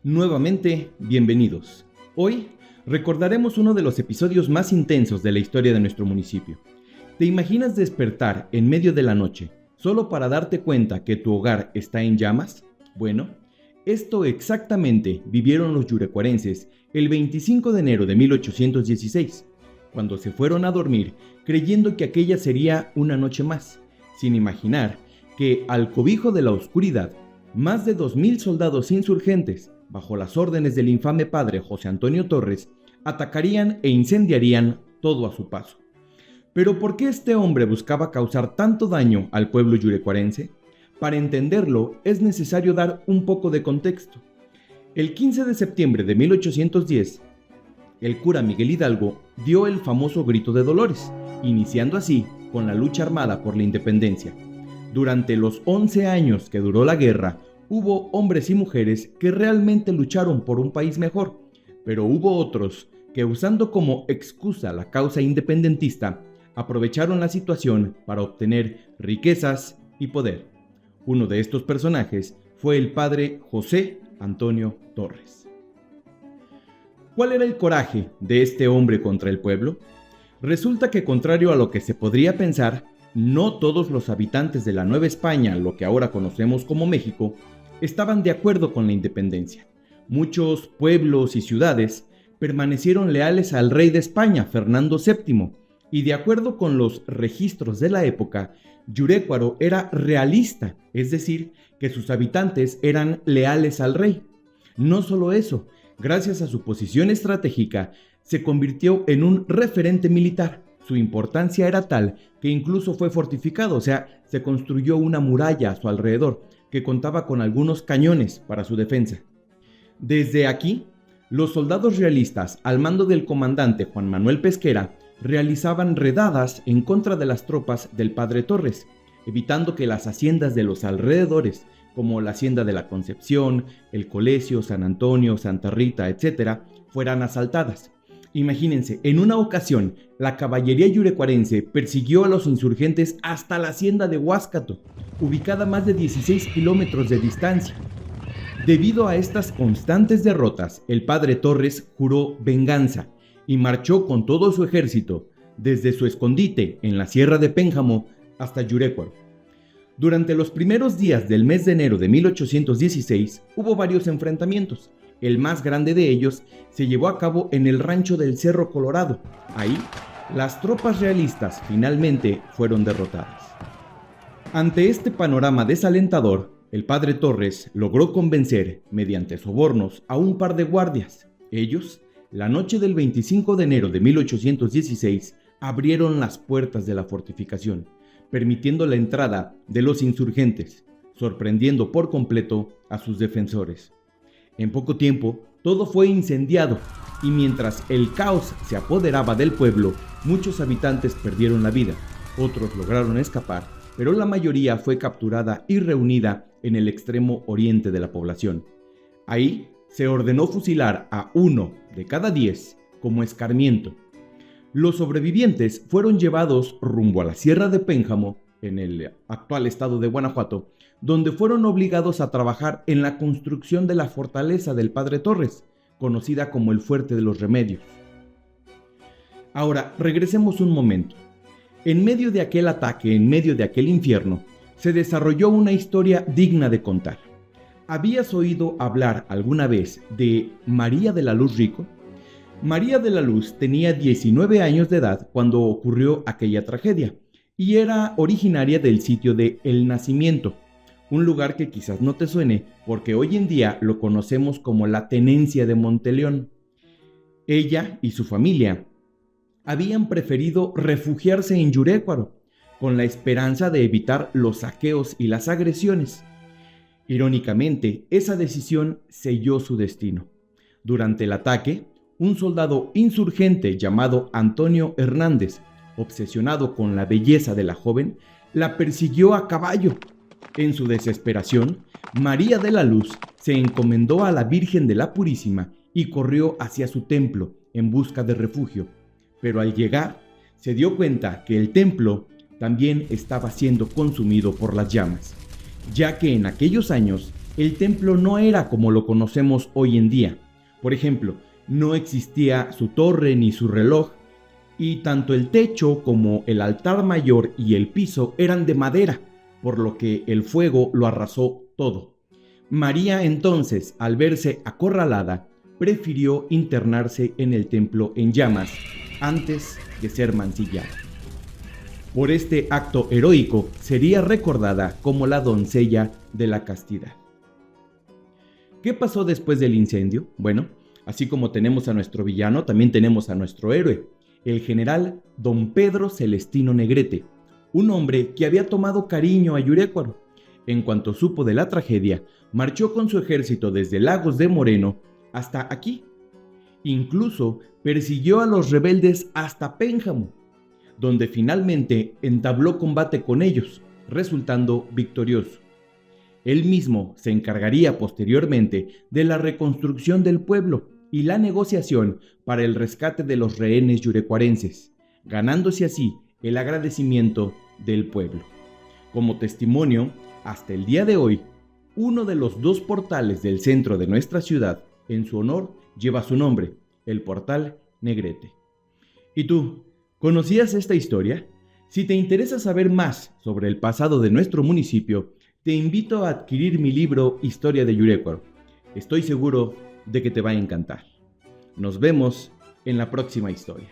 Nuevamente, bienvenidos. Hoy recordaremos uno de los episodios más intensos de la historia de nuestro municipio. ¿Te imaginas despertar en medio de la noche solo para darte cuenta que tu hogar está en llamas? Bueno, esto exactamente vivieron los yurecuarenses el 25 de enero de 1816, cuando se fueron a dormir creyendo que aquella sería una noche más, sin imaginar que al cobijo de la oscuridad, más de 2,000 soldados insurgentes, bajo las órdenes del infame padre José Antonio Torres, atacarían e incendiarían todo a su paso. Pero ¿por qué este hombre buscaba causar tanto daño al pueblo yurecuarense? Para entenderlo es necesario dar un poco de contexto. El 15 de septiembre de 1810, el cura Miguel Hidalgo dio el famoso Grito de Dolores, iniciando así con la lucha armada por la independencia. Durante los 11 años que duró la guerra, hubo hombres y mujeres que realmente lucharon por un país mejor, pero hubo otros que, usando como excusa la causa independentista, aprovecharon la situación para obtener riquezas y poder. Uno de estos personajes fue el padre José Antonio Torres. ¿Cuál era el coraje de este hombre contra el pueblo? Resulta que, contrario a lo que se podría pensar, no todos los habitantes de la Nueva España, lo que ahora conocemos como México, estaban de acuerdo con la independencia. Muchos pueblos y ciudades permanecieron leales al rey de España, Fernando VII, y de acuerdo con los registros de la época, Yurecuaro era realista, es decir, que sus habitantes eran leales al rey. No solo eso, gracias a su posición estratégica, se convirtió en un referente militar. Su importancia era tal que incluso fue fortificado, o sea, se construyó una muralla a su alrededor, que contaba con algunos cañones para su defensa. Desde aquí, los soldados realistas, al mando del comandante Juan Manuel Pesquera, realizaban redadas en contra de las tropas del padre Torres, evitando que las haciendas de los alrededores, como la hacienda de la Concepción, el Colesio, San Antonio, Santa Rita, etc., fueran asaltadas. Imagínense, en una ocasión, la caballería yurecuarense persiguió a los insurgentes hasta la hacienda de Huáscato, ubicada a más de 16 kilómetros de distancia. Debido a estas constantes derrotas, el padre Torres juró venganza y marchó con todo su ejército desde su escondite en la Sierra de Pénjamo hasta Yurecuaro. Durante los primeros días del mes de enero de 1816 hubo varios enfrentamientos. El más grande de ellos se llevó a cabo en el rancho del Cerro Colorado. Ahí, las tropas realistas finalmente fueron derrotadas. Ante este panorama desalentador, el padre Torres logró convencer, mediante sobornos, a un par de guardias. Ellos, la noche del 25 de enero de 1816, abrieron las puertas de la fortificación, permitiendo la entrada de los insurgentes, sorprendiendo por completo a sus defensores. En poco tiempo, todo fue incendiado, y mientras el caos se apoderaba del pueblo, muchos habitantes perdieron la vida, otros lograron escapar, pero la mayoría fue capturada y reunida en el extremo oriente de la población. Ahí se ordenó fusilar a 1 de cada 10 como escarmiento. Los sobrevivientes fueron llevados rumbo a la Sierra de Pénjamo, en el actual estado de Guanajuato, donde fueron obligados a trabajar en la construcción de la fortaleza del padre Torres, conocida como el Fuerte de los Remedios. Ahora, regresemos un momento. En medio de aquel ataque, en medio de aquel infierno, se desarrolló una historia digna de contar. ¿Habías oído hablar alguna vez de María de la Luz Rico? María de la Luz tenía 19 años de edad cuando ocurrió aquella tragedia, y era originaria del sitio de El Nacimiento, un lugar que quizás no te suene porque hoy en día lo conocemos como la Tenencia de Monteleón. Ella y su familia habían preferido refugiarse en Yurecuaro, con la esperanza de evitar los saqueos y las agresiones. Irónicamente, esa decisión selló su destino. Durante el ataque, un soldado insurgente llamado Antonio Hernández, obsesionado con la belleza de la joven, la persiguió a caballo. En su desesperación, María de la Luz se encomendó a la Virgen de la Purísima y corrió hacia su templo en busca de refugio. Pero al llegar, se dio cuenta que el templo también estaba siendo consumido por las llamas, ya que en aquellos años el templo no era como lo conocemos hoy en día. Por ejemplo, no existía su torre ni su reloj, y tanto el techo como el altar mayor y el piso eran de madera, por lo que el fuego lo arrasó todo. María entonces, al verse acorralada, prefirió internarse en el templo en llamas antes que ser mancillada. Por este acto heroico sería recordada como la doncella de la castidad. ¿Qué pasó después del incendio? Bueno, así como tenemos a nuestro villano, también tenemos a nuestro héroe, el general don Pedro Celestino Negrete, un hombre que había tomado cariño a Yurécuaro. En cuanto supo de la tragedia, marchó con su ejército desde Lagos de Moreno hasta aquí. Incluso persiguió a los rebeldes hasta Pénjamo, donde finalmente entabló combate con ellos, resultando victorioso. Él mismo se encargaría posteriormente de la reconstrucción del pueblo y la negociación para el rescate de los rehenes yurecuarenses, ganándose así el agradecimiento del pueblo. Como testimonio, hasta el día de hoy, uno de los 2 portales del centro de nuestra ciudad, en su honor, lleva su nombre, el Portal Negrete. ¿Y tú, conocías esta historia? Si te interesa saber más sobre el pasado de nuestro municipio, te invito a adquirir mi libro Historia de Yurécuaro. Estoy seguro de que te va a encantar. Nos vemos en la próxima historia.